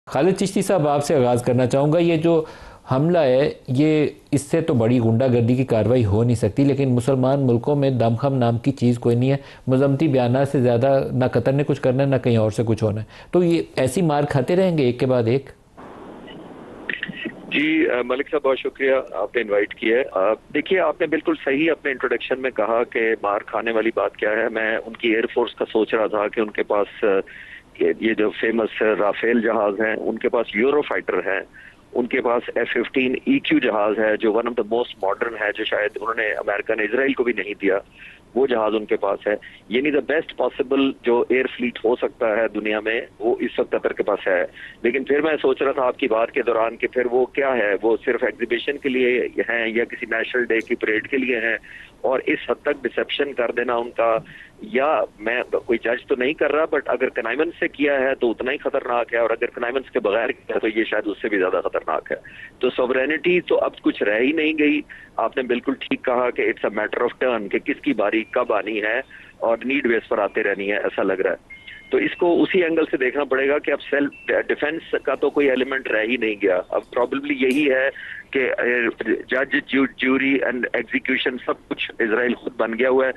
खालिद चिश्ती साहब, आपसे आगाज़ करना चाहूँगा। ये जो हमला है, ये इससे तो बड़ी गुंडागर्दी की कार्रवाई हो नहीं सकती, लेकिन मुसलमान मुल्कों में दमखम नाम की चीज़ कोई नहीं है। मजमती बयान से ज़्यादा ना कतर ने कुछ करना है, ना कहीं और से कुछ होना है। तो ये ऐसी मार खाते रहेंगे एक के बाद एक। जी मलिक साहब, बहुत शुक्रिया आपने इनवाइट किया है। देखिए, आपने बिल्कुल सही अपने इंट्रोडक्शन में कहा कि मार खाने वाली बात क्या है। मैं उनकी एयरफोर्स का सोच रहा था कि उनके पास ये जो फेमस राफेल जहाज हैं, उनके पास यूरो फाइटर हैं, उनके पास F-15 EQ जहाज है जो one of the most modern है, जो शायद उन्होंने अमेरिका ने इसराइल को भी नहीं दिया। वो जहाज उनके पास है। यानी द बेस्ट पॉसिबल जो एयर फ्लीट हो सकता है दुनिया में, वो इस वक्त कतर के पास है। लेकिन फिर मैं सोच रहा था आपकी बात के दौरान कि फिर वो क्या है, वो सिर्फ एग्जीबिशन के लिए हैं या किसी नेशनल डे की परेड के लिए हैं। और इस हद तक डिसेप्शन कर देना उनका, या मैं कोई जज तो नहीं कर रहा, बट अगर कनाइमेंस से किया है तो उतना ही खतरनाक है, और अगर कनाइमेंस के बगैर किया है तो ये शायद उससे भी ज्यादा खतरनाक है। तो सॉवरेनिटी तो अब कुछ रह ही नहीं गई। आपने बिल्कुल ठीक कहा कि it's a matter of turn, कि किसकी बारी कब आनी है, और नीड बेस पर आते रहनी है, ऐसा लग रहा है। तो इसको उसी एंगल से देखना पड़ेगा कि अब सेल्फ डिफेंस का तो कोई एलिमेंट रह ही नहीं गया। अब प्रॉब्लली यही है कि जज, ज्यूरी एंड एग्जीक्यूशन सब कुछ इजराइल खुद बन गया हुआ है।